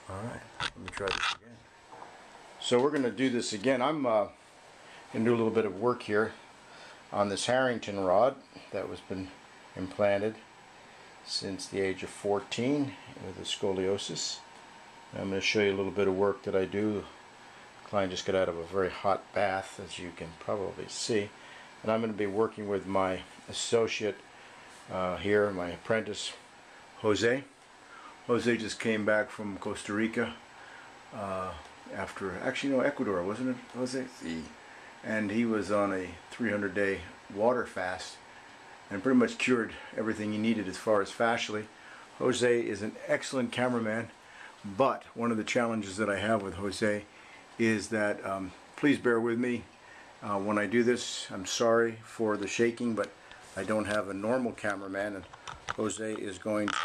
Alright, let me try this again. So we're going to do this again. I'm going to do a little bit of work here on this Harrington rod that was been implanted since the age of 14 with a scoliosis. I'm going to show you a little bit of work that I do. The client just got out of a very hot bath, as you can probably see. And I'm going to be working with my associate here, my apprentice, Jose. Jose just came back from Costa Rica after, actually no, Ecuador, wasn't it, Jose? And he was on a 300-day water fast and pretty much cured everything he needed as far as fascially. Jose is an excellent cameraman, but one of the challenges that I have with Jose is that, please bear with me when I do this. I'm sorry for the shaking, but I don't have a normal cameraman, and Jose is going to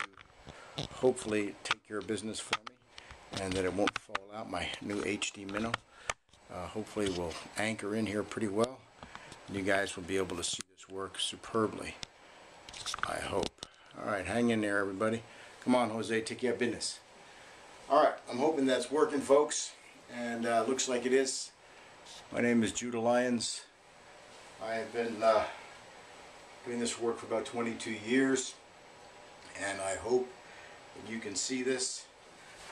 hopefully take care of business for me and that it won't fall out. My new HD minnow hopefully will anchor in here pretty well. You guys will be able to see this work superbly, I hope. Alright, hang in there everybody. Come on Jose, take care of business. Alright, I'm hoping that's working folks, and looks like it is. My name is Judah Lyons. I have been doing this work for about 22 years, and I hope that you can see this.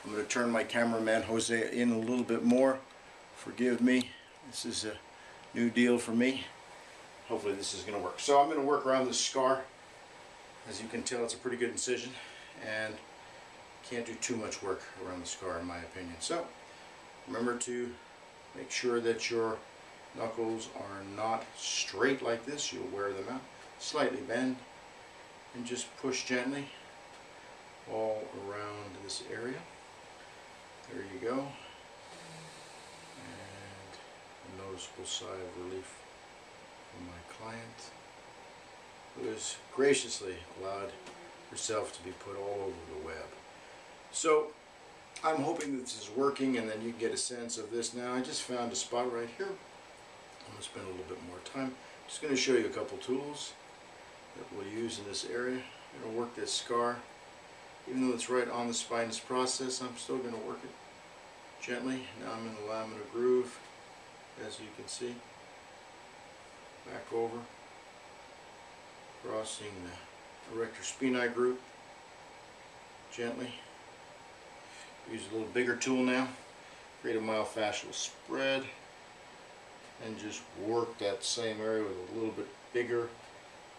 I'm going to turn my cameraman Jose in a little bit more. Forgive me, this is a new deal for me. Hopefully this is going to work. So I'm going to work around this scar. As you can tell, it's a pretty good incision, and can't do too much work around the scar in my opinion. So remember to make sure that your knuckles are not straight like this. You'll wear them out. Slightly bend and just push gently all around this area. There you go. And a noticeable sigh of relief from my client, who has graciously allowed herself to be put all over the web. So I'm hoping that this is working, and then you can get a sense of this now. I just found a spot right here. I'm going to spend a little bit more time. Just going to show you a couple tools that we'll use in this area. I'm going to work this scar. Even though it's right on the spinous process, I'm still going to work it gently. Now I'm in the laminar groove, as you can see. Back over, crossing the erector spinae group, gently. Use a little bigger tool now. Create a myofascial spread, and just work that same area with a little bit bigger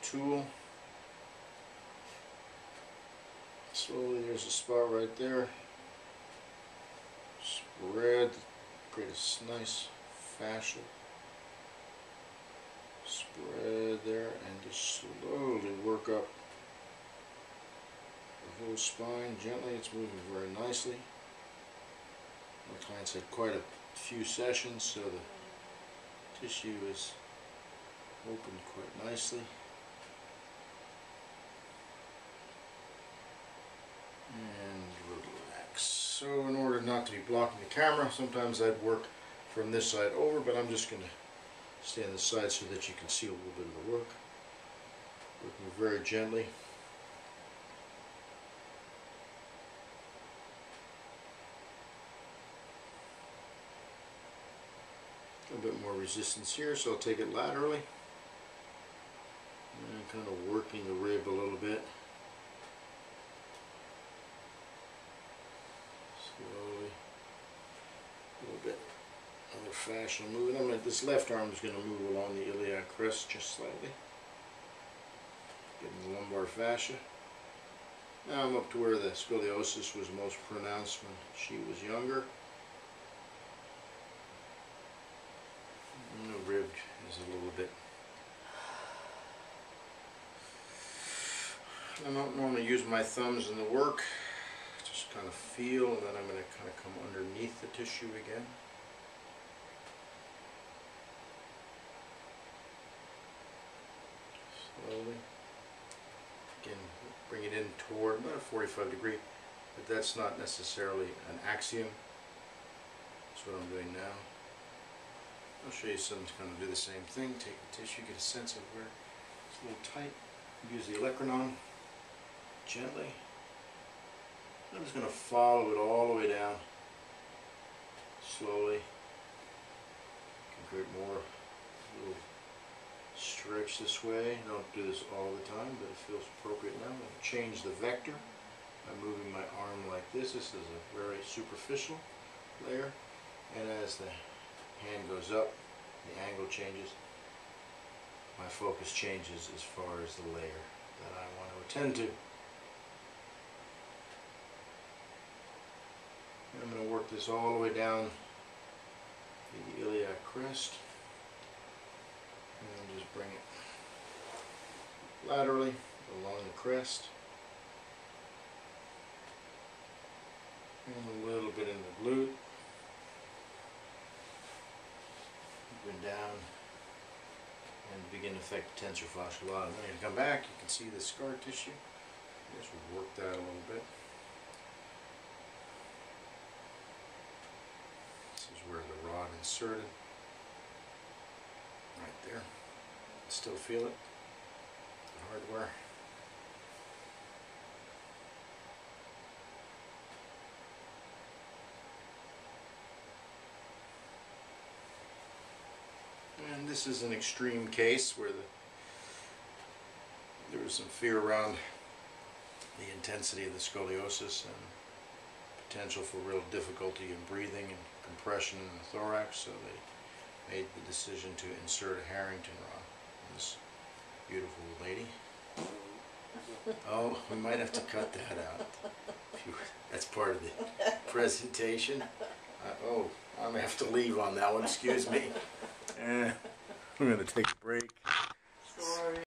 tool. Slowly, there's a spot right there. Spread, create a nice fascial spread there, and just slowly work up the whole spine gently. It's moving very nicely. My clients had quite a few sessions, so the tissue is opened quite nicely. And relax. So in order not to be blocking the camera, sometimes I'd work from this side over, but I'm just going to stay on the side so that you can see a little bit of the work. Working very gently. A bit more resistance here, so I'll take it laterally. And kind of working the rib a little bit. Slowly. A little bit. Other fascial movement. This left arm is going to move along the iliac crest just slightly. Getting the lumbar fascia. Now I'm up to where the scoliosis was most pronounced when she was younger. And the rib is a little bit. I don't normally use my thumbs in the work. Just kind of feel, and then I'm going to kind of come underneath the tissue again. Slowly. Again, bring it in toward about a 45 degree, but that's not necessarily an axiom. That's what I'm doing now. I'll show you some to kind of do the same thing. Take the tissue, get a sense of where it's a little tight. Use the olecranon gently. I'm just going to follow it all the way down, slowly. Can create more little stretch this way. I don't do this all the time, but it feels appropriate now. I'm going to change the vector by moving my arm like this. This is a very superficial layer, and as the hand goes up, the angle changes. My focus changes as far as the layer that I want to attend to. And I'm going to work this all the way down the iliac crest, and then just bring it laterally along the crest, and a little bit in the glute, moving down, and begin to affect the tensor fasciolatum. When you come back, you can see the scar tissue. Just work that a little bit. This is where the rod inserted, right there. Still feel it, the hardware. And this is an extreme case where there was some fear around the intensity of the scoliosis and potential for real difficulty in breathing and compression in the thorax, so they made the decision to insert a Harrington rod. This beautiful lady. Oh, we might have to cut that out. That's part of the presentation. Oh, I'm going to have to leave on that one, excuse me. We're going to take a break.